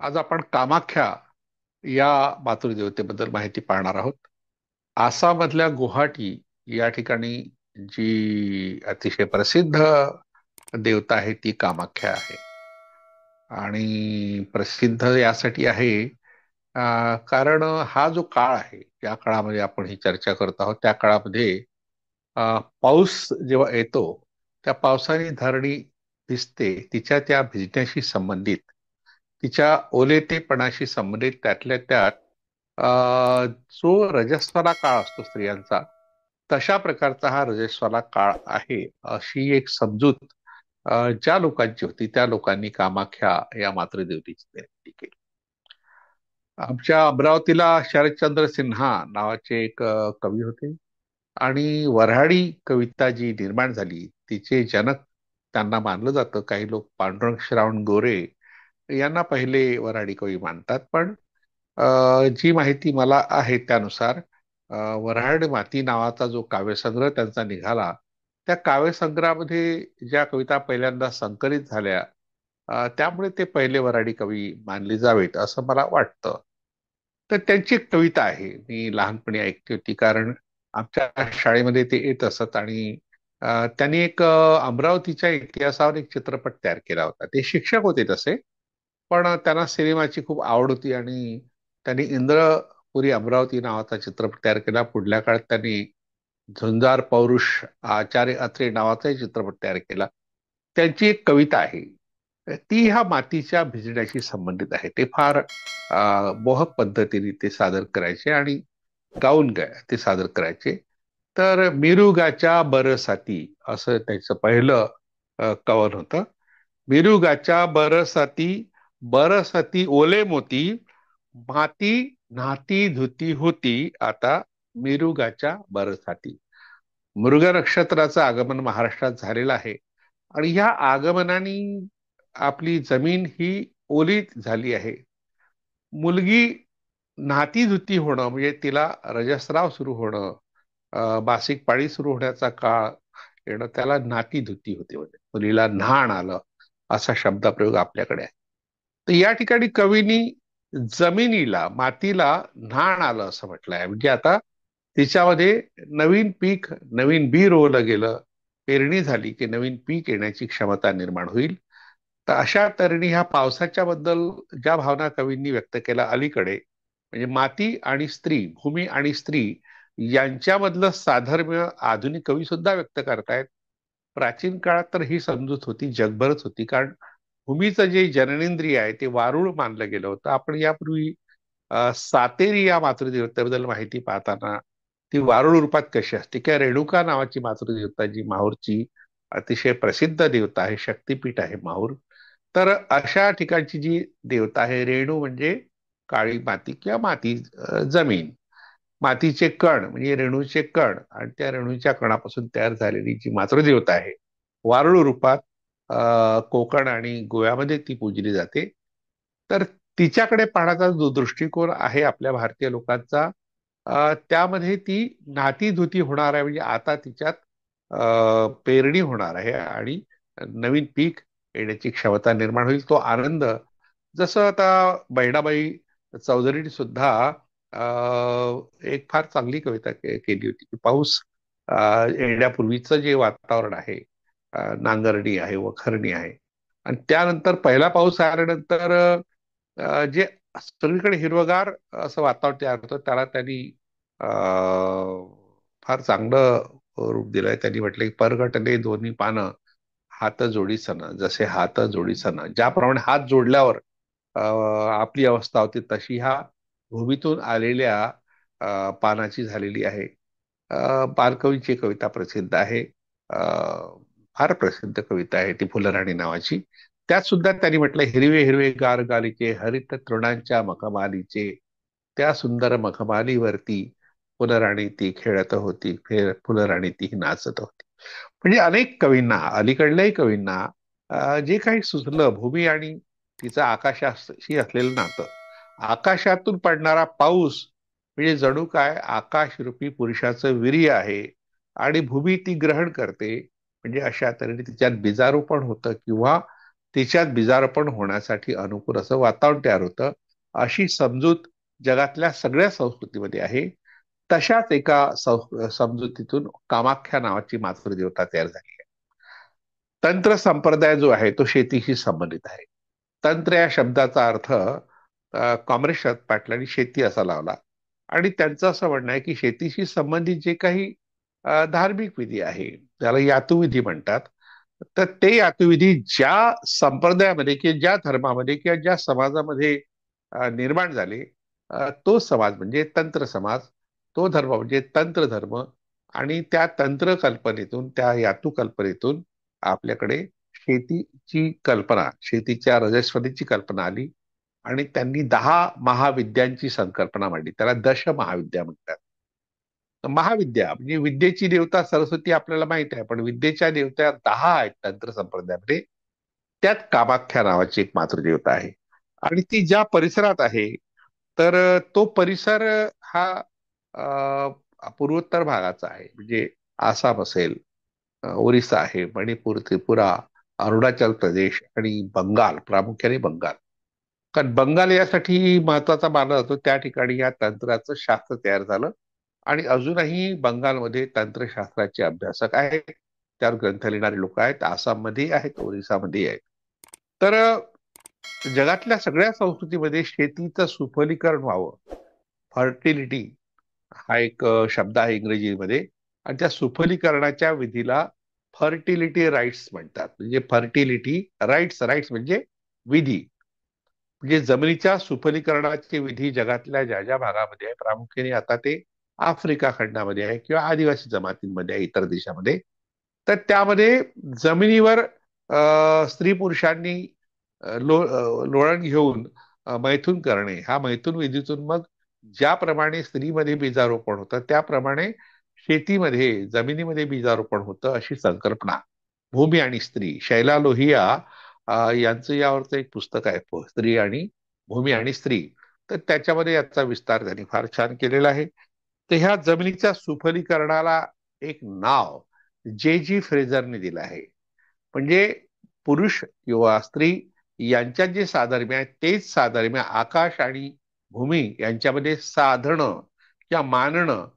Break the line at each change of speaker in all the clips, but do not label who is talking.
आज आपण कामाख्या या मातृदेवतेबद्दल माहिती पाहणार आहोत. आसाममधल्या गुवाहाटी या ठिकाणी जी अतिशय प्रसिद्ध देवता आहे ती कामाख्या आहे. आणि प्रसिद्ध यासाठी आहे कारण हा जो काळ आहे, ज्या काळामध्ये आपण ही चर्चा करत आहोत त्या काळामध्ये पाऊस जेव्हा येतो, त्या पावसाने धरणी भिजते. तिच्या त्या भिजण्याशी संबंधित, तिच्या ओलेतेपणाशी संबंधित त्यातल्या त्यात जो रजस्वला काळ असतो स्त्रियांचा, तशा प्रकारचा हा रजस्वला काळ आहे, अशी एक समजूत ज्या लोकांची होती त्या लोकांनी कामाख्या या मातृदेवतेची निर्मिती केली. आमच्या अमरावतीला शरदचंद्र सिन्हा नावाचे एक कवी होते. आणि वऱ्हाडी कविता जी निर्माण झाली तिचे जनक त्यांना मानलं जातं. काही लोक पांडुरंग श्रावण गोरे यांना पहिले वऱ्हाडी कवी मानतात. पण जी माहिती मला आहे त्यानुसार वऱ्हाड माती नावाचा जो काव्यसंग्रह त्यांचा निघाला, त्या काव्यसंग्रहामध्ये ज्या कविता पहिल्यांदा संकलित झाल्या, त्यामुळे ते पहिले वऱ्हाडी कवी मानले जावेत असं मला वाटतं. तर त्यांची एक कविता आहे, मी लहानपणी ऐकली होती, कारण आमच्या शाळेमध्ये ते येत असत. आणि त्यांनी एक अमरावतीच्या इतिहासावर एक चित्रपट तयार केला होता. ते शिक्षक होते तसे, पण त्यांना सिनेमाची खूप आवड होती आणि त्यांनी इंद्रपुरी अमरावती नावाचा चित्रपट तयार केला. पुढल्या काळात त्यांनी झुंजार पौरुष आचार्य अत्रे नावाचाही चित्रपट तयार केला. त्यांची एक कविता आहे, ती ह्या मातीच्या भिजण्याशी संबंधित आहे. ते फार मोहक पद्धतीने ते सादर करायचे आणि गाऊन ते सादर करायचे. तर मिरुगाच्या बरसाती असं त्याचं पहिलं कवन होतं. मिरुगाच्या बरसाती, बरसती ओले मोती, माती न्हाती धुती होती आता मिरुगाच्या बरसाती. मृग नक्षत्राचं आगमन महाराष्ट्रात झालेलं आहे आणि ह्या आगमनाने आपली जमीन ही ओली झाली आहे. मुलगी नाती धुती होणं म्हणजे तिला रजस्राव सुरू होणं, मासिक पाळी सुरू होण्याचा काळ येणं, त्याला नाती धुती होते. म्हणजे मुलीला न्हाण आलं असा शब्दप्रयोग आपल्याकडे आहे. तर या ठिकाणी कवीनी जमिनीला, मातीला न्हाण आलं असं म्हटलंय. म्हणजे आता तिच्यामध्ये नवीन पीक, नवीन बी रोवलं गेलं, पेरणी झाली की नवीन पीक येण्याची क्षमता निर्माण होईल. तर अशा तऱ्हेने ह्या पावसाच्या बद्दल ज्या भावना कवींनी व्यक्त केल्या अलीकडे, म्हणजे माती आणि स्त्री, भूमी आणि स्त्री यांच्यामधलं साधर्म्य आधुनिक कवी सुद्धा व्यक्त करतायत. प्राचीन काळात तर ही समजूत होती, जगभरच होती. कारण भूमीचं जे जननेंद्रिय आहे ते वारुळ मानलं गेलं होतं. आपण यापूर्वी सातेरी या मातृदेवतेबद्दल माहिती पाहताना ती वारुळ रूपात कशी असते, किंवा रेणुका नावाची मातृदेवता जी माहूरची अतिशय प्रसिद्ध देवता आहे, शक्तीपीठ आहे माहूर. तर अशा ठिकाणची जी देवता आहे, रेणू म्हणजे काळी माती किंवा माती, जमीन, मातीचे कण म्हणजे रेणूचे कण, आणि त्या रेणूच्या कणापासून तयार झालेली जी मातृदेवता आहे, वारुळ रूपात कोकण आणि गोव्यामध्ये ती पूजली जाते. तर तिच्याकडे पाहण्याचा जो दृष्टिकोन आहे आपल्या भारतीय लोकांचा, त्यामध्ये ती नातीधुती होणार आहे. म्हणजे आता तिच्यात पेरणी होणार आहे आणि नवीन पीक येण्याची क्षमता निर्माण होईल. तो आनंद, जसं आता बहिणाबाई चौधरीने सुद्धा एक फार चांगली कविता केली होती की पाऊस येण्यापूर्वीचं जे वातावरण आहे, नांगरणी आहे, वखरणी आहे, आणि त्यानंतर पहिला पाऊस आल्यानंतर जे सगळीकडे हिरवगार असं वातावरण तयार होतं, त्याला त्यांनी फार चांगलं रूप दिलंय. त्यांनी म्हटलंय, परगटले दोन्ही पानं, हात जोडीसन, जसे हात जोडीसन, ज्याप्रमाणे हात जोडल्यावर आपली अवस्था होती, तशी ह्या भूमीतून आलेल्या पानाची झालेली आहे. बालकवींची कविता प्रसिद्ध आहे. अ, फार प्रसिद्ध कविता आहे ती, फुलराणी नावाची. त्यात सुद्धा त्यांनी म्हटलं, हिरवे हिरवे गार गालीचे, हरित तृणांच्या मखमालीचे, त्या सुंदर मखमालीवरती फुलराणी ती खेळत होती, फुलराणी ती नाचत होती. म्हणजे अनेक कवींना, अलीकडल्याही कवींना जे काही सुचलं, भूमी आणि तिचं आकाशाशी असलेलं नातं, आकाशातून पडणारा पाऊस म्हणजे जणू काय आकाशरूपी पुरुषाचं वीर्य आहे, आणि भूमी ती ग्रहण करते. म्हणजे अशा तऱ्हेने तिच्यात बीजारोपण होतं, किंवा तिच्यात बीजारोपण होण्यासाठी अनुकूल असं वातावरण तयार होतं. अशी समजूत जगातल्या सगळ्या संस्कृतीमध्ये आहे. तशाच एका समजुतीतून कामाख्या नावाची मातृदेवता तयार झाली आहे. तंत्र संप्रदाय जो आहे तो शेतीशी संबंधित आहे. तंत्र या शब्दाचा अर्थ कॉम्रेड शरद पाटलांनी शेती असा लावला आणि त्यांचं असं म्हणणं आहे की शेतीशी संबंधित जे काही धार्मिक विधी आहे त्याला यातुविधी म्हणतात. तर ते यातुविधी ज्या संप्रदायामध्ये किंवा ज्या धर्मामध्ये किंवा ज्या समाजामध्ये निर्माण झाले, तो समाज म्हणजे तंत्र समाज, तो धर्म म्हणजे तंत्र धर्म. आणि त्या तंत्र कल्पनेतून, त्या यातू कल्पनेतून आपल्याकडे शेतीची कल्पना, शेतीच्या रजस्वतीची कल्पना आली आणि त्यांनी 10 महाविद्यांची संकल्पना मांडली. त्याला दश महाविद्या म्हणतात. महाविद्या म्हणजे विद्येची देवता सरस्वती आपल्याला माहित आहे, पण विद्येच्या देवता 10 आहेत तंत्र संप्रदायामध्ये. त्यात कामाख्या नावाची एक मातृदेवता आहे आणि ती ज्या परिसरात आहे, तर तो परिसर हा पूर्वोत्तर भागाचा आहे. म्हणजे आसाम असेल, ओरिसा आहे, मणिपूर, त्रिपुरा, अरुणाचल प्रदेश आणि बंगाल, प्रामुख्याने बंगाल. कारण बंगाल यासाठी महत्वाचा मानला जातो. त्या ठिकाणी या तंत्राचं शास्त्र तयार झालं आणि अजूनही बंगालमध्ये तंत्रशास्त्राचे अभ्यासक आहेत, त्यावर ग्रंथ लिहिणारे लोक आहेत. आसाममध्ये आहेत, ओरिसामध्ये आहेत. तर जगातल्या सगळ्या संस्कृतीमध्ये शेतीचं सुफलीकरण व्हावं, फर्टिलिटी हा एक शब्द आहे इंग्रजीमध्ये, आणि त्या सुफलीकरणाच्या विधीला फर्टिलिटी राईट्स म्हणतात. म्हणजे फर्टिलिटी राईट्स, राईट्स म्हणजे विधी. म्हणजे जमिनीच्या सुफलीकरणाचे विधी जगातल्या ज्या ज्या भागामध्ये आहे, प्रामुख्याने आता ते आफ्रिका खंडामध्ये आहे किंवा आदिवासी जमातींमध्ये आहे, इतर देशामध्ये. तर त्यामध्ये जमिनीवर स्त्री पुरुषांनी लोळण घेऊन मैथून करणे, हा मैथून विधीतून मग ज्याप्रमाणे स्त्रीमध्ये बीजारोपण होतं त्याप्रमाणे शेतीमध्ये, जमिनीमध्ये बीजारोपण होतं, अशी संकल्पना भूमी आणि स्त्री, शैला लोहिया यांचं यावरचं एक पुस्तक आहे, स्त्री आणि भूमी आणि स्त्री. तर त्याच्यामध्ये याचा विस्तार त्यांनी फार छान केलेला आहे. तर ह्या जमिनीच्या सुफलीकरणाला एक नाव जे फ्रेझरने दिलं आहे. म्हणजे पुरुष किंवा स्त्री यांच्यात जे साधर्म्य आहे तेच साधर्म्य आकाश आणि भूमी यांच्यामध्ये साधणं किंवा मानणं,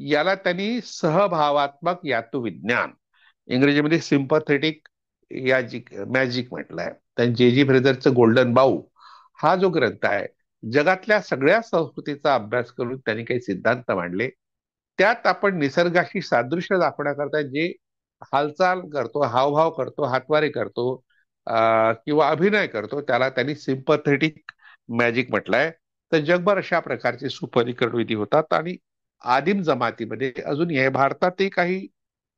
याला त्यांनी सहभावात्मक यातुविज्ञान, इंग्रजीमध्ये सिम्पथेटिक मॅजिक म्हटलंय. त्यांनी जे फ्रेझरचं गोल्डन बाऊ हा जो ग्रंथ आहे, जगातल्या सगळ्या संस्कृतीचा अभ्यास करून त्यांनी काही सिद्धांत मांडले. त्यात आपण निसर्गाशी सादृश्य दाखवण्याकरता जे हालचाल करतो, हावभाव करतो, हातवारे करतो, किंवा अभिनय करतो, त्याला त्यांनी सिम्पथेटिक मॅजिक म्हटलंय. तर जगभर अशा प्रकारचे सुफलीकरण विधी होतात आणि आदिम जमातीमध्ये अजूनही आहे, भारतातही काही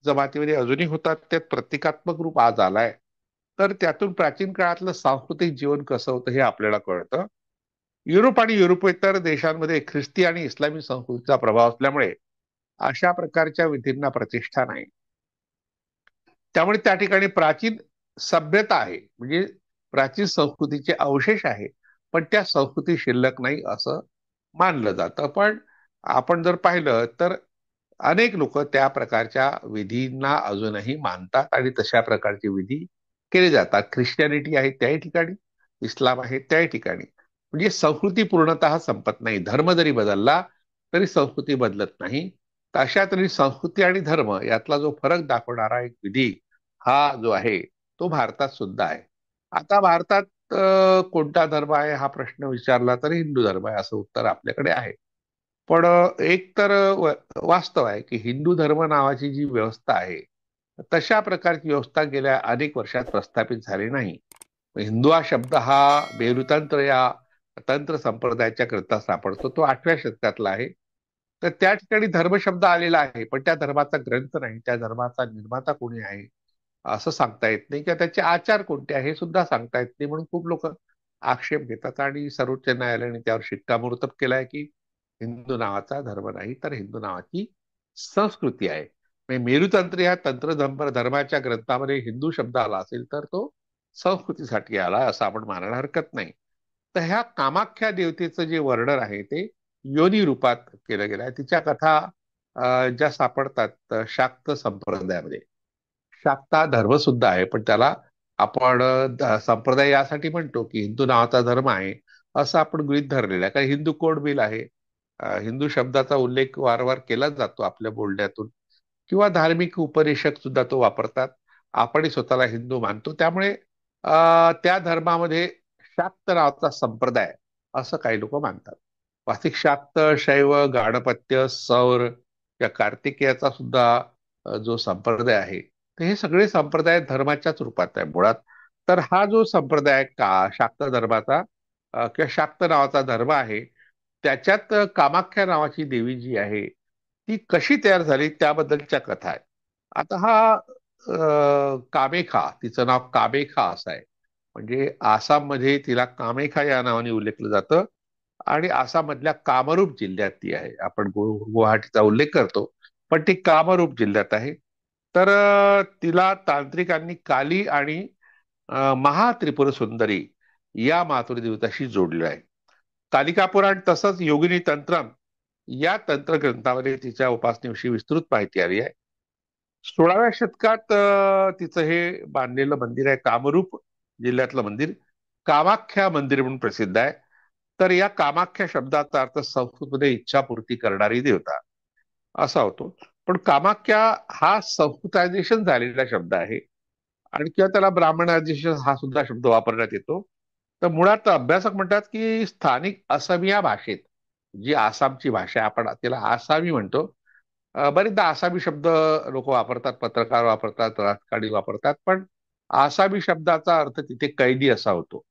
जमातीमध्ये अजूनही होतात. त्यात प्रतिकात्मक रूप आज आलाय. तर त्यातून प्राचीन काळातलं सांस्कृतिक जीवन कसं होतं हे आपल्याला कळतं. युरोप आणि युरोपेतर देशांमध्ये ख्रिस्ती आणि इस्लामी संस्कृतीचा प्रभाव असल्यामुळे अशा प्रकारच्या विधींना प्रतिष्ठा नाही. त्यामुळे त्या ठिकाणी प्राचीन सभ्यता आहे, म्हणजे प्राचीन संस्कृतीचे अवशेष आहे, पण त्या संस्कृती शिल्लक नाही असं मानलं जातं. पण आपण जर पाहिलं तर अनेक लोक त्या प्रकारच्या विधींना अजूनही मानतात आणि तशा प्रकारचे विधी केले जातात. ख्रिश्चॅनिटी आहे त्याही ठिकाणी, इस्लाम आहे त्याही ठिकाणी. म्हणजे संस्कृती पूर्णतः संपत नाही. धर्म जरी बदलला तरी संस्कृती बदलत नाही. अशा तरी संस्कृती आणि धर्म यातला जो फरक दाखवणारा एक विधी हा जो आहे तो भारतात सुद्धा आहे. आता भारतात कोणता धर्म आहे हा प्रश्न विचारला तर हिंदू धर्म आहे असं उत्तर आपल्याकडे आहे. पण एक तर वास्तव आहे की हिंदू धर्म नावाची जी व्यवस्था आहे, तशा प्रकारची व्यवस्था गेल्या अनेक वर्षात प्रस्थापित झाली नाही. हिंदू हा शब्द हा मेरुतंत्र या तंत्र संप्रदायाच्या ग्रंथात सापडतो. तो 8व्या शतकातला आहे. तर त्या ठिकाणी धर्म शब्द आलेला आहे, पण त्या धर्माचा ग्रंथ नाही, त्या धर्माचा निर्माता कोणी आहे असं सांगता येत नाही, किंवा त्याचे आचार कोणते आहे हे सुद्धा सांगता येत नाही. म्हणून खूप लोक आक्षेप घेतात आणि सर्वोच्च न्यायालयाने त्यावर शिक्कामोर्तब केलाय की हिंदू नावाचा धर्म नाही, तर हिंदू नावाची संस्कृती आहे. म्हणजे मेरुतंत्र या तंत्र धर्माच्या ग्रंथामध्ये हिंदू शब्द आला असेल तर तो संस्कृतीसाठी आला असं आपण मानायला हरकत नाही. तर ह्या कामाख्या देवतेचं जे वर्णन आहे ते योनी रूपात केलं गेलं आहे. तिच्या कथा ज्या सापडतात शाक्त संप्रदायामध्ये. शाक्त हा धर्म सुद्धा आहे, पण त्याला आपण संप्रदाय यासाठी म्हणतो की हिंदू नावाचा धर्म आहे असं आपण गृहीत धरलेलं आहे. कारण हिंदू कोड बिल आहे. हिंदू शब्दाचा उल्लेख वारंवार केला जातो आपल्या बोलण्यातून, किंवा धार्मिक उपदेशक सुद्धा तो वापरतात. आपणही स्वतःला हिंदू मानतो. त्यामुळे त्या धर्मामध्ये शाक्त नावाचा संप्रदाय असं काही लोक मानतात. वास्तविक शाक्त, शैव, गाणपत्य, सौर या कार्तिकेयाचा सुद्धा जो संप्रदाय आहे, तर हे सगळे संप्रदाय धर्माच्याच रूपात आहे मुळात. तर हा जो संप्रदाय शाक्त धर्माचा किंवा शाक्त नावाचा धर्म आहे, त्याच्यात कामाख्या नावाची देवी जी आहे ती कशी तयार झाली त्याबद्दलच्या कथा आहेत. आता हा कामेखा, तिचं नाव कामेखा असं आहे. म्हणजे आसाममध्ये तिला कामेखा या नावाने उल्लेखलं जातं. आणि आसाममधल्या कामरूप जिल्ह्यात ती आहे. आपण गुवाहाटीचा उल्लेख करतो, पण ती कामरूप जिल्ह्यात आहे. तर तिला तांत्रिकांनी काली आणि महात्रिपुर सुंदरी या मातृदेवताशी जोडलं आहे. कालिका पुराण तसंच योगिनी तंत्रम या तंत्रग्रंथामध्ये तिच्या उपासनेविषयी विस्तृत माहिती आली आहे. 16व्या शतकात तिचं हे बांधलेलं मंदिर आहे. कामरूप जिल्ह्यातलं मंदिर कामाख्या मंदिर म्हणून प्रसिद्ध आहे. तर या कामाख्या शब्दाचा अर्थ संस्कृतमध्ये इच्छापूर्ती करणारी देवता असा होतो. पण कामाख्या हा संस्कृतायझेशन झालेला शब्द आहे, आणि किंवा त्याला ब्राह्मणायझेशन हा सुद्धा शब्द वापरण्यात येतो. तर मुळात अभ्यासक म्हणतात की स्थानिक असमिया भाषेत, जी आसामची भाषा आहे, आपण त्याला आसामी म्हणतो. बरेचदा आसामी शब्द लोक वापरतात, पत्रकार वापरतात, राजकारणी वापरतात, पण आसामी शब्दाचा अर्थ तिथे कैदी असा होतो.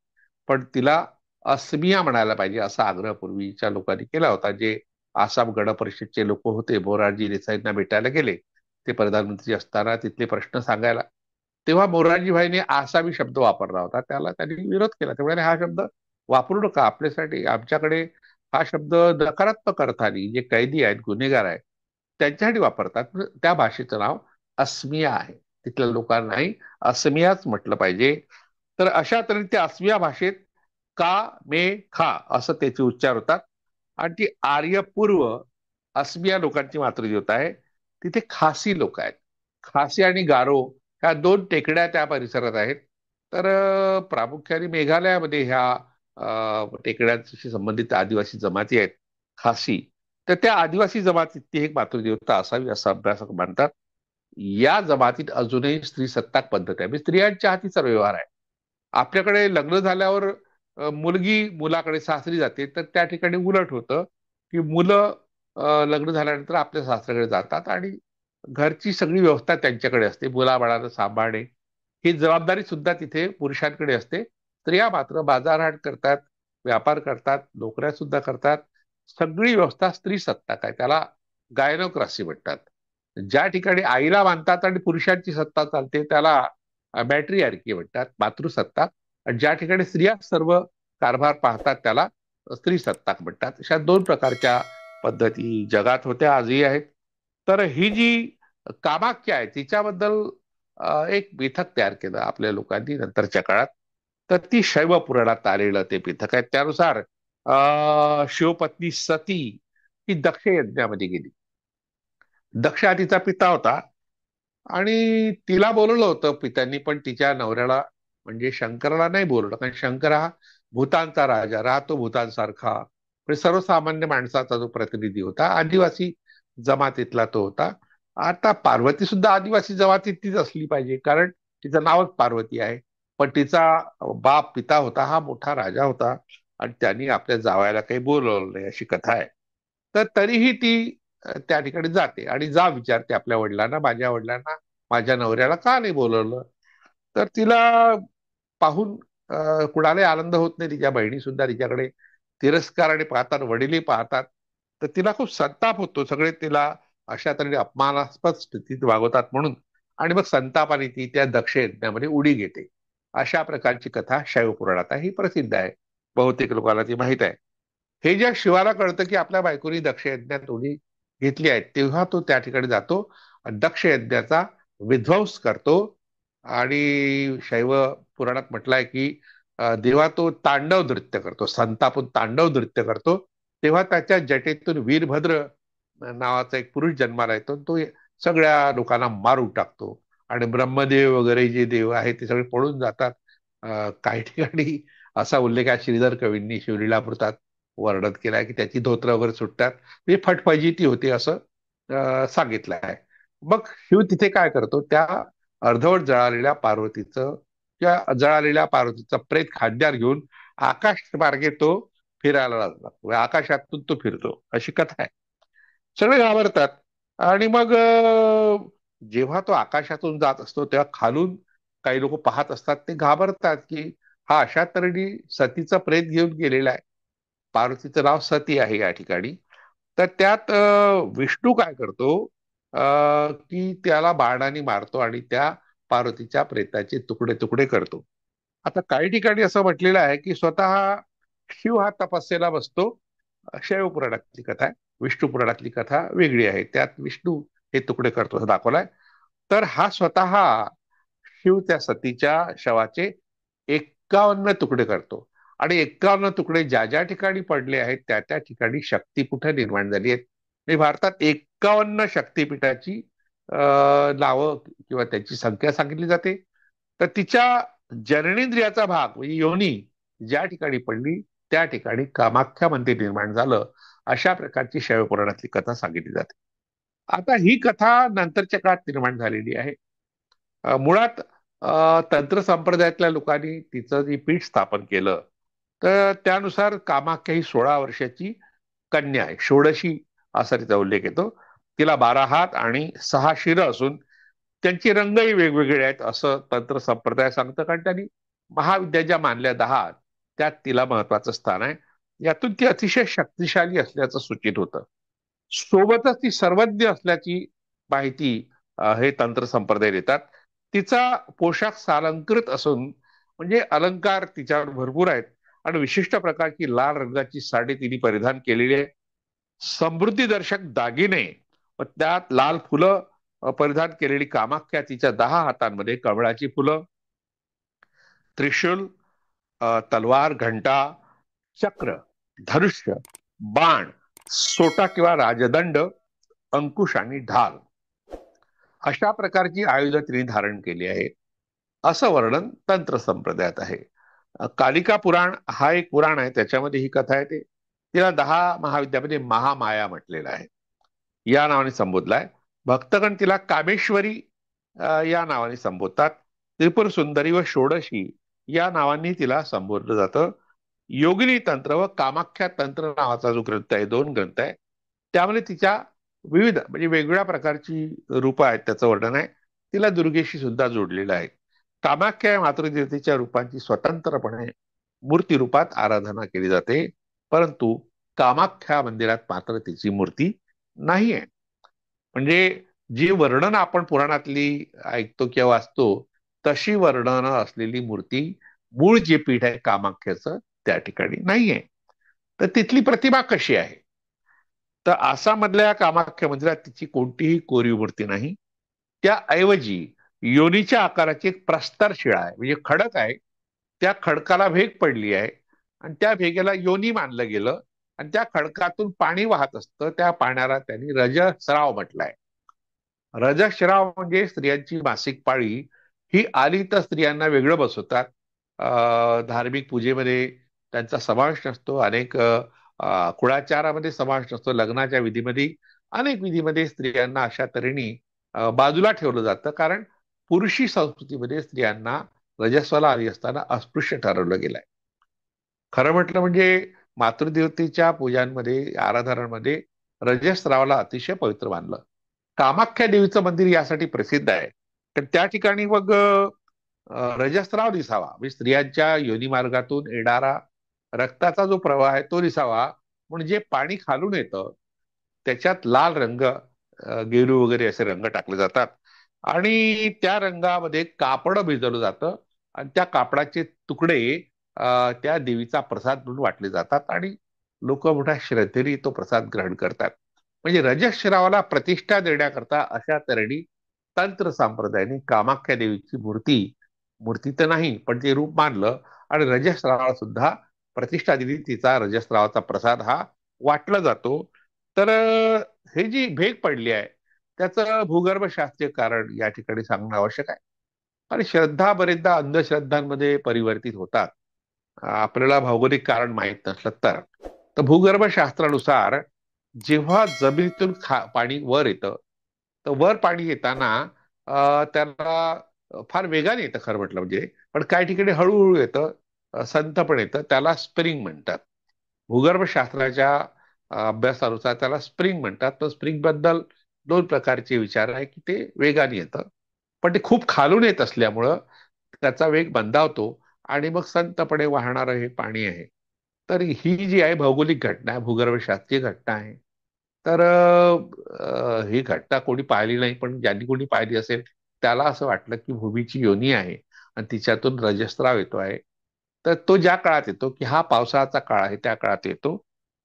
पण तिला अस्मिया म्हणायला पाहिजे असा आग्रह पूर्वीच्या लोकांनी केला होता. जे आसाम गण परिषदचे लोक होते, मोरारजी देसाईंना भेटायला गेले ते प्रधानमंत्री असताना तिथले प्रश्न सांगायला, तेव्हा मोरारजी भाईने आसामी शब्द वापरला होता. त्याला त्यांनी विरोध केला. त्यामुळे हा शब्द वापरू नका आपल्यासाठी. आमच्याकडे हा शब्द नकारात्मक अर्थाने जे कैदी आहेत, गुन्हेगार आहेत, त्यांच्यासाठी वापरतात. त्या भाषेचं नाव अस्मिया आहे. तिथल्या लोकांनाही अस्मियाच म्हटलं पाहिजे. तर अशा तऱ्हेने त्या अस्मिया भाषेत का मे खा असं त्याचे उच्चार होतात. आणि ती आर्यपूर्व अस्मिया लोकांची मातृदेवता आहे. तिथे खासी लोक आहेत. खासी आणि गारो ह्या दोन टेकड्या त्या परिसरात आहेत. तर प्रामुख्याने मेघालयामध्ये ह्या टेकड्यांशी संबंधित आदिवासी जमाती आहेत, खासी. तर त्या आदिवासी जमातीत ती एक मातृदेवता असावी असं अभ्यासक मानतात. या जमातीत अजूनही स्त्री सत्ताक पद्धत आहे, म्हणजे स्त्रियांच्या हातीचा व्यवहार आहे. आपल्याकडे लग्न झाल्यावर मुलगी मुलाकडे सासरी जाते, तर त्या ठिकाणी उलट होतं की मुलं लग्न झाल्यानंतर आपल्या सासऱ्याकडे जातात आणि घरची सगळी व्यवस्था त्यांच्याकडे असते. मुलाबाळांना सांभाळणे ही जबाबदारी सुद्धा तिथे पुरुषांकडे असते. स्त्रिया मात्र बाजारहाट करतात, व्यापार करतात, नोकऱ्या सुद्धा करतात. सगळी व्यवस्था स्त्री सत्ताक आहे. त्याला गायनोक्रॅसी म्हणतात. ज्या ठिकाणी आईला मानतात आणि पुरुषांची सत्ता चालते त्याला मॅट्रिआर्की म्हणतात, मातृसत्ताक. आणि ज्या ठिकाणी स्त्रिया सर्व कारभार पाहतात त्याला स्त्री सत्ताक म्हणतात. अशा दोन प्रकारच्या पद्धती जगात होत्या, आजही आहेत. तर ही जी कामाख्या आहे तिच्याबद्दल एक पीठक तयार केलं आपल्या लोकांनी नंतरच्या काळात. तर ती शैव पुराणात आलेलं ते पीठक आहे. त्यानुसार शिवपत्नी सती ही दक्ष यज्ञामध्ये गेली. दक्ष हा तिचा पिता होता, आणि तिला बोलवलं होतं पित्यांनी, पण तिच्या नवऱ्याला म्हणजे शंकराला नाही बोलवलं. कारण शंकर हा भूतांचा राजा, राहतो भूतांसारखा, म्हणजे सर्वसामान्य माणसाचा जो प्रतिनिधी होता, आदिवासी जमातीतला तो होता. आता पार्वती सुद्धा आदिवासी जमातीतलीच असली पाहिजे, कारण तिचं नावच पार्वती आहे. पण तिचा बाप पिता होता हा मोठा राजा होता, आणि त्यांनी आपल्या जावयाला काही बोलवलं नाही अशी कथा आहे. तर तरीही ती त्या ठिकाणी जाते आणि जा विचारते आपल्या वडिलांना, माझ्या वडिलांना माझ्या नवऱ्याला का नाही बोलवलं. तर तिला पाहून कुणालाही आनंद होत नाही. तिच्या बहिणी सुद्धा तिच्याकडे तिरस्काराने पाहतात, वडीलही पाहतात. तर तिला खूप संताप होतो. सगळे तिला अशा तऱ्हेने अपमानास्पद स्थितीत वागवतात म्हणून. आणि मग संतापाने ती त्या दक्ष यज्ञामध्ये उडी घेते. अशा प्रकारची कथा शैव पुराणात आहे. ही प्रसिद्ध आहे, बहुतेक लोकांना ती माहित आहे. हे ज्या शिवाला कळतं की आपल्या बायकोनी दक्ष यज्ञात उडी घेतली आहे, तेव्हा तो त्या ठिकाणी जातो, दक्ष यज्ञाचा विध्वंस करतो. आणि शैव पुराणात म्हटलंय की जेव्हा तो तांडव नृत्य करतो, संतापून तांडव नृत्य करतो, तेव्हा त्याच्या जटेतून वीरभद्र नावाचा एक पुरुष जन्माला येतो. तो सगळ्या लोकांना मारून टाकतो. आणि ब्रह्मदेव वगैरे जे देव आहेत ते सगळे पळून जातात. काही ठिकाणी असा उल्लेख आहे श्रीधर कवींनी शिवलीलामृतात वर्णन केलाय की त्याची धोत्र वगैरे सुटतात, म्हणजे फटफजिती होते असं सांगितलं आहे. मग शिव तिथे काय करतो, त्या अर्धवट जळालेल्या पार्वतीचं किंवा जळालेल्या पार्वतीचा प्रेत खांद्यावर घेऊन आकाश मार्गे तो फिरायला लागला, म्हणजे आकाशातून तो फिरतो, अशी कथा आहे. सगळे घाबरतात. आणि मग जेव्हा तो आकाशातून जात असतो तेव्हा खालून काही लोक पाहत असतात, ते घाबरतात की हा अशा तऱ्हेने सतीचं प्रेत घेऊन गेलेला आहे. पार्वतीचं नाव सती आहे या ठिकाणी. तर त्यात विष्णू काय करतो, की त्याला बाणाने मारतो आणि त्या पार्वतीच्या प्रेताचे तुकडे तुकडे करतो. आता काही ठिकाणी असं म्हटलेलं आहे की स्वतः शिव हा तपस्येला बसतो. शैव पुराणातली कथा आहे. विष्णू पुराणातली कथा वेगळी आहे, त्यात विष्णू हे तुकडे करतो असं दाखवलाय. तर हा स्वतः शिव त्या सतीच्या शवाचे 51 तुकडे करतो. आणि 51 तुकडे ज्या ज्या ठिकाणी पडले आहेत त्या त्या ठिकाणी शक्तिपीठ निर्माण झाली आहेत. म्हणजे भारतात 51 शक्तिपीठाची नावं किंवा त्याची संख्या सांगितली जाते. तर तिच्या जननेंद्रियाचा भाग म्हणजे योनी ज्या ठिकाणी पडली त्या ठिकाणी कामाख्या मंदिर निर्माण झालं, अशा प्रकारची शैवपुराणातली कथा सांगितली जाते. आता ही कथा नंतरच्या काळात निर्माण झालेली आहे. मुळात तंत्र संप्रदायातल्या लोकांनी तिचं जी पीठ स्थापन केलं, तर त्यानुसार कामाख्या ही 16 वर्षाची कन्या आहे, षोडशी असा तिचा उल्लेख येतो. तिला 12 हात आणि 6 शिरं असून त्यांचे रंगही वेगवेगळे आहेत असं तंत्र संप्रदाय सांगतं, कारण त्यांनी महाविद्या ज्या मानल्या 10 त्यात तिला महत्वाचं स्थान आहे. यातून ती अतिशय शक्तिशाली असल्याचं सूचित होतं. सोबतच ती सर्वज्ञ असल्याची माहिती हे तंत्र संप्रदाय देतात. तिचा पोशाख सालंकृत असून, म्हणजे अलंकार तिच्यावर भरपूर आहेत. आणि विशिष्ट प्रकारची लाल रंगाची साडी तिने परिधान केलेली आहे. समृद्धी दर्शक दागिने व त्यात लाल फुलं परिधान केलेली कामाख्या तिच्या 10 हातांमध्ये कमळाची फुलं, त्रिशूल, तलवार, घंटा, चक्र, धनुष्य, बाण, सोटा किंवा राजदंड, अंकुश आणि ढाल अशा प्रकारची आयुध तिने धारण केली आहे, असं वर्णन तंत्र संप्रदायात आहे. कालिका पुराण हा एक पुराण आहे, त्याच्यामध्ये ही कथा आहे. ते तिला 10 महाविद्यामध्ये महामाया म्हटलेलं आहे, या नावाने संबोधलाय. भक्तगण तिला कामेश्वरी या नावाने संबोधतात. त्रिपुर सुंदरी व षोडशी या नावांनी तिला संबोधलं जातं. योगिनी तंत्र व कामाख्या तंत्र नावाचा जो ग्रंथ आहे, 2 ग्रंथ आहे, त्यामध्ये तिच्या विविध म्हणजे वेगवेगळ्या प्रकारची रूपं आहेत, त्याचं वर्णन आहे. तिला दुर्गेशी सुद्धा जोडलेलं आहे. कामाख्या या मातृदेवतेच्या रूपांची स्वतंत्रपणे मूर्ती रूपात आराधना केली जाते, परंतु कामाख्या मंदिरात मात्र तिची मूर्ती नाही आहे. म्हणजे जी वर्णन आपण पुराणातली ऐकतो किंवा वाचतो, तशी वर्णनं असलेली मूर्ती मूळ जे पीठ आहे कामाख्याचं त्या ठिकाणी नाहीये. तर तिथली प्रतिमा कशी आहे, तर आसाममधल्या कामाख्या मंदिरात तिची कोणतीही कोरीव मूर्ती नाही. त्याऐवजी योनीच्या आकाराची एक प्रस्तर शिळा आहे, म्हणजे खडक आहे. त्या खडकाला भेग पडली आहे आणि त्या भेगेला योनी मानलं गेलं. आणि त्या खडकातून पाणी वाहत असतं, त्या पाण्याला त्यांनी रजस्राव म्हटलंय. रजस्राव म्हणजे स्त्रियांची मासिक पाळी ही आली तर स्त्रियांना वेगळं बसवतात. धार्मिक पूजेमध्ये त्यांचा समावेश नसतो, अनेक कुळाचारामध्ये समावेश नसतो, लग्नाच्या विधीमध्ये अनेक विधीमध्ये स्त्रियांना अशा तऱ्हेने बाजूला ठेवलं जातं, कारण पुरुषी संस्कृतीमध्ये स्त्रियांना रजस्वाला आली असताना अस्पृश्य ठरवलं गेलंय. खरं म्हटलं म्हणजे मातृदेवतेच्या पूजांमध्ये आराधनांमध्ये रजस्रावाला अतिशय पवित्र मानलं. कामाख्या देवीचं मंदिर यासाठी प्रसिद्ध आहे, तर त्या ठिकाणी मग रजस्राव दिसावा, म्हणजे स्त्रियांच्या योनी मार्गातून येणारा रक्ताचा जो प्रवाह आहे तो दिसावा, म्हणजे पाणी खालून येतं, त्याच्यात लाल रंग, गेरू वगैरे असे रंग टाकले जातात. आणि त्या रंगामध्ये कापड भिजवलं जातं आणि त्या कापडाचे तुकडे त्या देवीचा प्रसाद म्हणून वाटले जातात आणि लोक मोठ्या श्रद्धेने तो प्रसाद ग्रहण करतात. म्हणजे रजस्रावाला प्रतिष्ठा देण्याकरता अशा तऱ्हेने तंत्र संप्रदायाने कामाख्या देवीची मूर्ती, मूर्ती तर नाही पण ते रूप मानलं आणि रजस्रावाला सुद्धा प्रतिष्ठा दिली. तिचा रजस्रावाचा प्रसाद हा वाटला जातो. तर हे जी भेग पडली आहे त्याचं भूगर्भशास्त्रीय कारण या ठिकाणी सांगणं आवश्यक आहे. आणि श्रद्धा बरेचदा अंधश्रद्धांमध्ये परिवर्तित होतात. आपल्याला भौगोलिक कारण माहीत नसलं तर भूगर्भशास्त्रानुसार जेव्हा जमिनीतून पाणी वर येतं, तर वर पाणी येताना त्याला फार वेगाने येतं खरं म्हटलं म्हणजे, पण काही ठिकाणी हळूहळू येतं, संथ पण येतं, त्याला स्प्रिंग म्हणतात. भूगर्भशास्त्राच्या अभ्यासानुसार त्याला स्प्रिंग म्हणतात. तर स्प्रिंग बद्दल दोन प्रकारचे विचार आहे, की ते वेगाने येतं, पण ते खूप खालून येत असल्यामुळं त्याचा वेग मंदावतो आणि मग संतपणे वाहणारं हे पाणी आहे. तर ही जी आहे भौगोलिक घटना आहे, भूगर्भशास्त्रीय घटना आहे. तर ही घटना कोणी पाहिली नाही, पण ज्यांनी कोणी पाहिली असेल त्याला असं वाटलं की भूमीची योनी आहे आणि तिच्यातून रजस्त्राव येतो आहे. तर तो ज्या काळात येतो, की हा पावसाळ्याचा काळ आहे, त्या काळात येतो.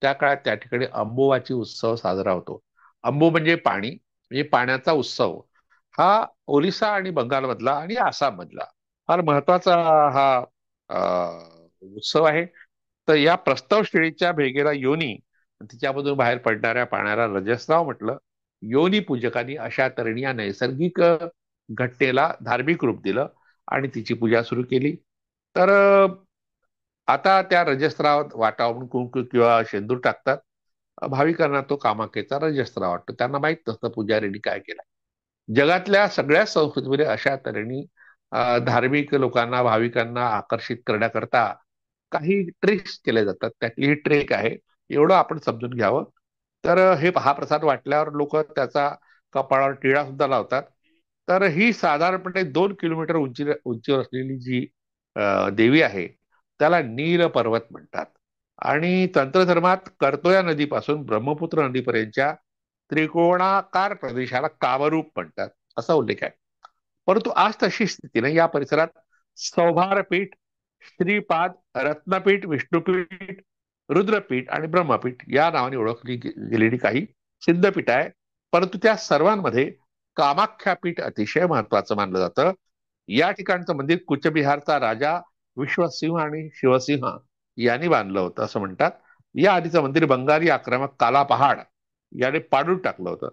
त्या काळात त्या ठिकाणी अंबुबाची उत्सव साजरा होतो. अंबू म्हणजे पाणी, म्हणजे पाण्याचा उत्सव. हा ओरिसा आणि बंगालमधला आणि आसाममधला फार महत्वाचा हा उत्सव आहे. तर या प्रस्ताव श्रेणीच्या भेगेला योनी, तिच्यामधून बाहेर पडणाऱ्या पाण्याला रजस्राव म्हटलं. योनी पूजकांनी अशा तऱ्हेने या नैसर्गिक घटनेला धार्मिक रूप दिलं आणि तिची पूजा सुरू केली. तर आता त्या रजस्त्राव वाटावून कुंकू किंवा शेंदूर टाकतात. भाविकांना तो कामाख्येचा रजस्त्राव वाटतो. त्यांना माहित नसतं पुजाऱ्यांनी काय केलं. जगातल्या सगळ्या संस्कृतीमध्ये अशा तऱ्हेने धार्मिक लोकांना, भाविकांना आकर्षित करण्याकरता काही ट्रिक्स केले जातात. त्यातली ही ट्रेक आहे, एवढं आपण समजून घ्यावं. तर हा प्रसाद वाटल्यावर लोक त्याचा कपाळावर टिळा सुद्धा लावतात. तर ही साधारणपणे 2 किलोमीटर उंचीवर असलेली जी देवी आहे, त्याला नील पर्वत म्हणतात. आणि तंत्रधर्मात करतोया नदीपासून ब्रह्मपुत्र नदीपर्यंतच्या त्रिकोणाकार प्रदेशाला कामरूप म्हणतात, असा उल्लेख आहे. परंतु आज तशी स्थिती नाही. या परिसरात सौभारपीठ, श्रीपाद, रत्नपीठ, विष्णुपीठ, रुद्रपीठ आणि ब्रह्मपीठ या नावाने ओळखली गेलेली काही सिद्धपीठ आहे. परंतु त्या सर्वांमध्ये कामाख्यापीठ अतिशय महत्वाचं मानलं जातं. या ठिकाणचं मंदिर कुचबिहारचा राजा विश्वसिंह आणि शिवसिंह यांनी बांधलं होतं असं म्हणतात. या आधीचं मंदिर बंगाली आक्रमक काला पहाड याने पाडून टाकलं होतं.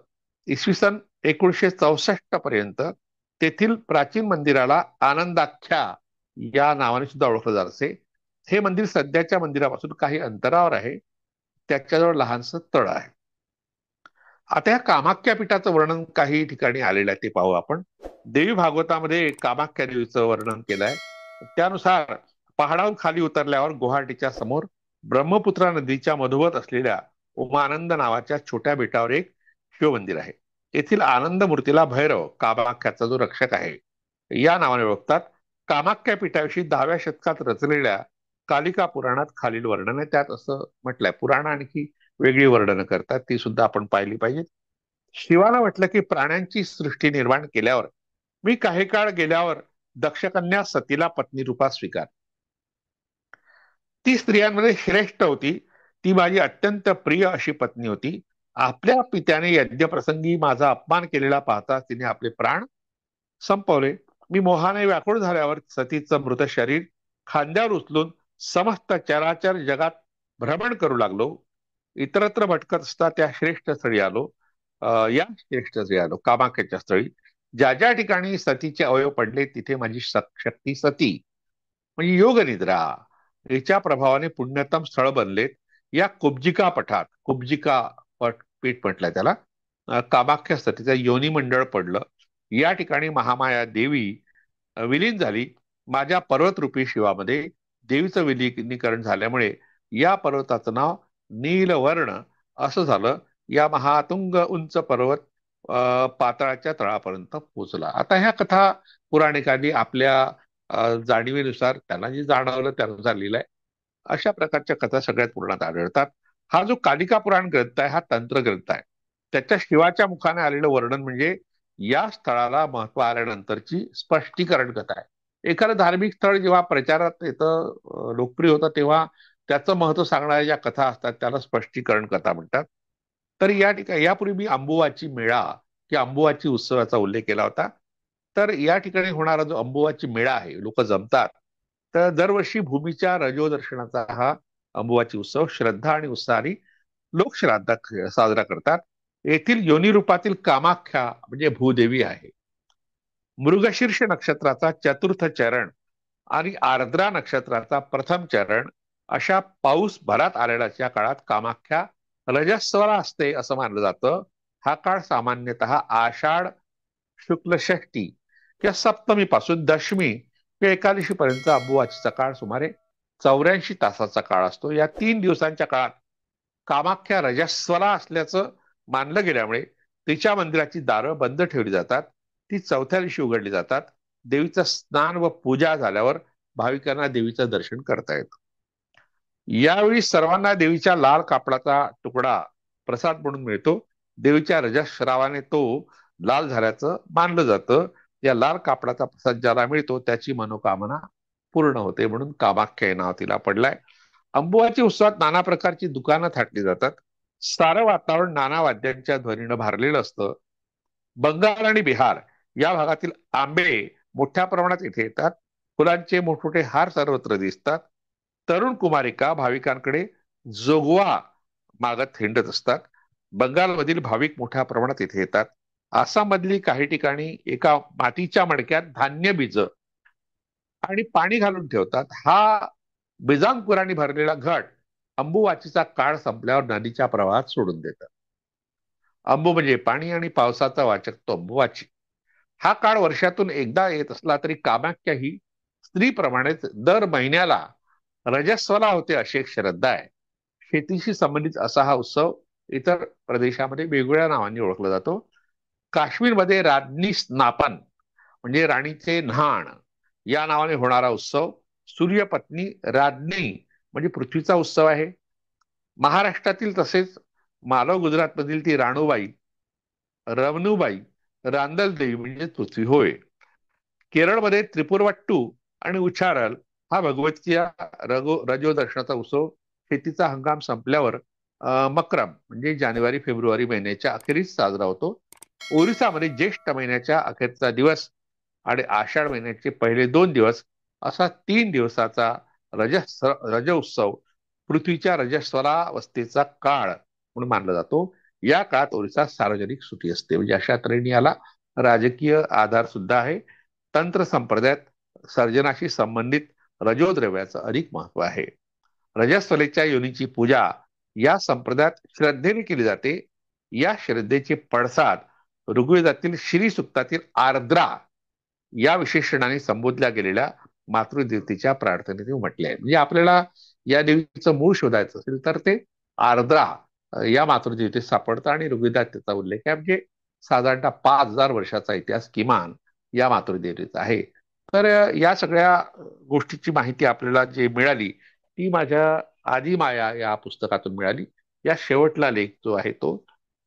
इसवी सन 1964 पर्यंत तेथील प्राचीन मंदिराला आनंदाख्या या नावाने सुद्धा ओळखलं जात असे. हे मंदिर सध्याच्या मंदिरापासून काही अंतरावर आहे. त्याच्याजवळ लहानसं तळ आहे. आता या कामाख्या पीठाचं वर्णन काही ठिकाणी आलेलं आहे, ते पाहू आपण. देवी भागवतामध्ये कामाख्या देवीचं वर्णन केलंय. त्यानुसार पहाडावरून खाली उतरल्यावर गुवाहाटीच्या समोर ब्रह्मपुत्रा नदीच्या मधोमध असलेल्या उमानंद नावाच्या छोट्या बेटावर एक शिवमंदिर आहे. येथील आनंद मूर्तीला भैरव, कामाख्याचा जो रक्षक आहे, या नावाने ओळखतात. कामाख्या पीठाविषयी 10व्या शतकात रचलेल्या कालिका पुराणात खालील वर्णन आहे. त्यात असं म्हटलंय, पुराण आणखी वेगळी वर्णनं करतात, ती सुद्धा आपण पाहिली पाहिजेत. शिवाला म्हटलं की प्राण्यांची सृष्टी निर्माण केल्यावर मी काही काळ गेल्यावर दक्षकन्या सतीला पत्नी रूपात स्वीकार. ती स्त्रियांमध्ये श्रेष्ठ होती. ती माझी अत्यंत प्रिय अशी पत्नी होती. आपल्या पित्याने यज्ञप्रसंगी माझा अपमान केलेला पाहता तिने आपले प्राण संपवले. मी मोहाने व्याकुळ झाल्यावर सतीचं मृत शरीर खांद्यावर उचलून समस्त चराचर जगात भ्रमण करू लागलो. इतरत्र भटकत असता त्या श्रेष्ठ स्थळी आलो. या श्रेष्ठ स्थळी आलो, कामाख्याच्या स्थळी. ज्या ज्या ठिकाणी सतीचे अवयव पडले तिथे माझी शक्ती सती म्हणजे योग निद्रा याच्या प्रभावाने पुण्यतम स्थळ बनलेत. या कुब्जिका पठात, कुब्जिका पीठ म्हटलंय त्याला, कामाख्या सतीचं योनी मंडळ पडलं. या ठिकाणी महामाया देवी विलीन झाली. माझ्या पर्वतरूपी शिवामध्ये देवीचं विलिनीकरण झाल्यामुळे या पर्वताचं नाव नीलवर्ण असं झालं. या महातुंग उंच पर्वत पाताळाच्या तळापर्यंत पोहोचला. आता ह्या कथा पुराणिकांनी आपल्या जाणीवेनुसार, त्यांना जे जाणवलं त्यानुसार लिहिलंय. अशा प्रकारच्या कथा सगळ्यात पुराणात आढळतात. हा जो कालिका पुराण ग्रंथ आहे, हा तंत्र ग्रंथ आहे. त्याच्या शिवाच्या मुखाने आलेलं वर्णन म्हणजे या स्थळाला महत्व आल्यानंतरची स्पष्टीकरण कथा आहे. एखादं धार्मिक स्थळ जेव्हा प्रचारात येतं, लोकप्रिय होतं, तेव्हा त्याचं महत्व सांगणाऱ्या ज्या कथा असतात त्याला स्पष्टीकरण कथा म्हणतात. तर या ठिकाणी यापूर्वी मी अंबुवाची मेळा की अंबुवाची उत्सवाचा उल्लेख केला होता. तर या ठिकाणी होणारा जो अंबुवाची मेळा आहे, लोक जमतात. तर दरवर्षी भूमीच्या रजोदर्शनाचा हा अंबुवाची उत्सव श्रद्धा आणि उत्साहाने लोक श्राद्धात साजरा करतात. येथील योनी रूपातील कामाख्या म्हणजे भूदेवी आहे. मृगशीर्ष नक्षत्राचा चतुर्थ चरण आणि आर्द्रा नक्षत्राचा प्रथम चरण अशा पाऊस भरात आलेल्याच्या काळात कामाख्या रजस्वला असते असं मानलं जातं. हा काळ सामान्यतः आषाढ शुक्ल षष्टी किंवा सप्तमी पासून दशमी किंवा एकादशी पर्यंत अंबुवाचीचा काळ सुमारे 84 तासाचा काळ असतो. या 3 दिवसांच्या काळात कामाख्या रजस्वला असल्याचं मानलं गेल्यामुळे तिच्या मंदिराची दारं बंद ठेवली जातात. ती चौथ्या दिवशी उघडली जातात. देवीचं स्नान व पूजा झाल्यावर भाविकांना देवीचं दर्शन करता येतं. यावेळी सर्वांना देवीच्या लाल कापडाचा तुकडा प्रसाद म्हणून मिळतो. देवीच्या रजस्रावाने तो लाल झाल्याचं मानलं जातं. या लाल कापडाचा प्रसाद ज्याला मिळतो त्याची मनोकामना पूर्ण होते, म्हणून कामाख्या हे नाव तिला पडलंय. अंबुबाची उत्सवात नाना प्रकारची दुकानं थाटली जातात. सारं वातावरण नाना वाद्यांच्या ध्वनीनं भारलेलं असतं. बंगाल आणि बिहार या भागातील आंबे मोठ्या प्रमाणात इथे येतात. फुलांचे मोठमोठे हार सर्वत्र दिसतात. तरुण कुमारिका भाविकांकडे जोगवा मागत हिंडत असतात. बंगालमधील भाविक मोठ्या प्रमाणात इथे येतात. आसाममधली काही ठिकाणी एका मातीच्या मडक्यात धान्य बीज आणि पाणी घालून ठेवतात. हा बीजांकुराने भरलेला घट अंबुवाचीचा काळ संपल्यावर नदीच्या प्रवाहात सोडून देतात. अंबू म्हणजे पाणी आणि पावसाचा वाचक तो अंबुवाची. हा काळ वर्षातून एकदा येत असला तरी कामाख्या ही स्त्रीप्रमाणेच दर महिन्याला रजस्वला होते अशी एक श्रद्धा आहे. शेतीशी संबंधित असा हा उत्सव इतर प्रदेशामध्ये वेगवेगळ्या नावांनी ओळखला जातो. काश्मीरमध्ये राज्ञी स्नापन म्हणजे राणीचे न्हाण या नावाने होणारा उत्सव सूर्यपत्नी राज्ञी म्हणजे पृथ्वीचा उत्सव आहे. महाराष्ट्रातील तसेच मालव गुजरातमधील ती राणूबाई, रमणूबाई, रांदल देवी म्हणजे पृथ्वी होय. केरळमध्ये त्रिपुरवट्टू आणि उच्चारल हा भगवतीच्या रजोदर्शनाचा उत्सव शेतीचा हंगाम संपल्यावर मकरम म्हणजे जानेवारी फेब्रुवारी महिन्याच्या अखेरीस साजरा होतो. ओरिसामध्ये ज्येष्ठ महिन्याच्या अखेरचा दिवस आणि आषाढ महिन्याचे पहिले 2 दिवस असा 3 दिवसाचा रज उत्सव पृथ्वीच्या रजस्वलावस्थेचा काळ म्हणून मानला जातो. या काळात ओरिसात सार्वजनिक सुट्टी असते. म्हणजे अशा तऱ्हेने याला राजकीय आधार सुद्धा आहे. तंत्र संप्रदायात सर्जनाशी संबंधित रजोद्रव्याचं अधिक महत्व आहे. रजस्वलेच्या योनीची पूजा या संप्रदायात श्रद्धेने केली जाते. या श्रद्धेचे पडसाद ऋग्वेदातील श्री सुक्तातील आर्द्रा या विशेषणाने संबोधल्या गेलेल्या मातृदेवतेच्या प्रार्थनेने म्हटले आहे. म्हणजे आपल्याला या देवीचं मूळ शोधायचं असेल तर ते आर्द्रा या मातृदेवतेत सापडतं आणि ऋग्वेदात त्याचा उल्लेख आहे. म्हणजे साधारणतः 5,000 वर्षाचा इतिहास किमान या मातृदेवतेचा आहे. तर या सगळ्या गोष्टीची माहिती आपल्याला जी मिळाली ती माझ्या आदी माया या पुस्तकातून मिळाली. या शेवटला लेख जो आहे तो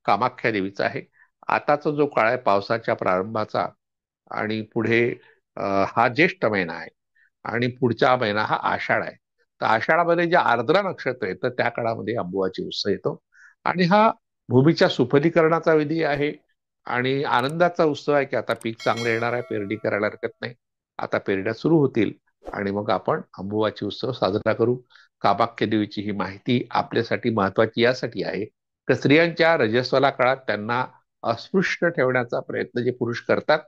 कामाख्या देवीचा आहे. आताचा जो काळ आहे पावसाच्या प्रारंभाचा आणि पुढे हा ज्येष्ठ महिना आहे आणि पुढचा महिना हा आषाढ आहे. तर आषाढामध्ये जे आर्द्रा नक्षत्र येतं त्या काळामध्ये अंबुवाची उत्सव येतो आणि हा भूमीच्या सुफलीकरणाचा विधी आहे आणि आनंदाचा उत्सव आहे की आता पीक चांगलं येणार आहे, पेरणी करायला हरकत नाही. आता पेरण्या सुरू होतील आणि मग आपण अंबुवाची उत्सव साजरा करू. कामाख्या देवीची ही माहिती आपल्यासाठी महत्वाची यासाठी आहे की स्त्रियांच्या रजस्वला काळात त्यांना अस्पृश्य ठेवण्याचा प्रयत्न जे पुरुष करतात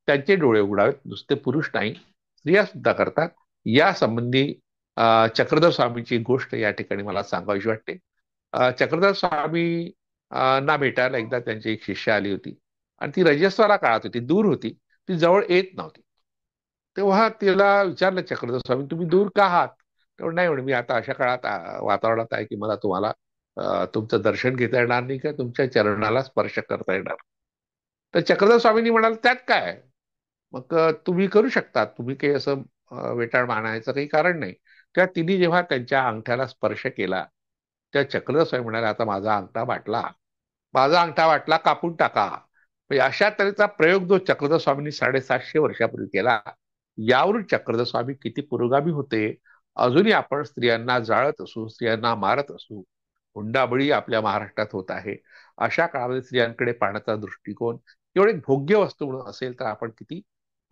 त्यांचे डोळे उघडावेत. नुसते पुरुष नाही, स्त्रिया सुद्धा करतात. या संबंधी चक्रधर स्वामीची गोष्ट या ठिकाणी मला सांगावीशी वाटते. चक्रधर स्वामी ना भेटायला एकदा त्यांची एक शिष्य आली होती आणि ती रजस्वला काळात होती, दूर होती, ती जवळ येत नव्हती. तेव्हा तिला विचारलं चक्रधर स्वामी, तुम्ही दूर का आहात? तेव्हा नाही म्हणे, मी आता अशा काळात वातावरणात आहे की मला तुम्हाला तुमचं दर्शन घेता येणार नाही का तुमच्या चरणाला स्पर्श करता येणार. तर चक्रधर स्वामींनी म्हणाल त्यात काय, मग तुम्ही करू शकता, तुम्ही काही असं वेटाळ मानायचं काही कारण नाही. तेव्हा तिने जेव्हा त्यांच्या अंगठ्याला स्पर्श केला त्या चक्रधर स्वामी म्हणाले, आता माझा अंगठा वाटला, माझा अंगठा वाटला, कापून टाका. म्हणजे अशा तऱ्हेचा प्रयोग जो चक्रधर स्वामींनी 750 वर्षापूर्वी केला, यावरून चक्रधर स्वामी किती पुरोगामी होते. अजूनही आपण स्त्रियांना जाळत असू, स्त्रियांना मारत असू, हुंडाबळी आपल्या महाराष्ट्रात होत आहे. अशा काळामध्ये स्त्रियांकडे पाहण्याचा दृष्टिकोन केवळ एक भोग्य वस्तू म्हणून असेल तर आपण किती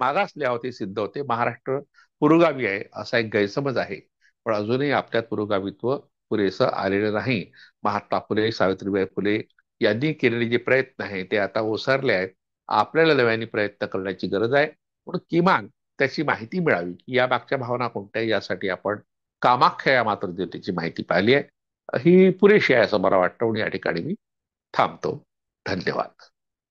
मागासले आहोत हे सिद्ध होते. महाराष्ट्र पुरोगामी आहे असा एक गैरसमज आहे, पण अजूनही आपल्यात पुरोगामित्व पुरेसं आलेलं नाही. महात्मा फुले, सावित्रीबाई फुले यांनी केलेले जे प्रयत्न आहेत ते आता ओसरले आहेत. आपल्याला नव्याने प्रयत्न करण्याची गरज आहे. पण किमान त्याची माहिती मिळावी की या मागच्या भावना कोणत्या, यासाठी आपण कामाख्या या मातृदेवतेची माहिती पाहिली आहे. ही पुरेशी आहे असं मला वाटतं, म्हणून या ठिकाणी मी थांबतो. धन्यवाद.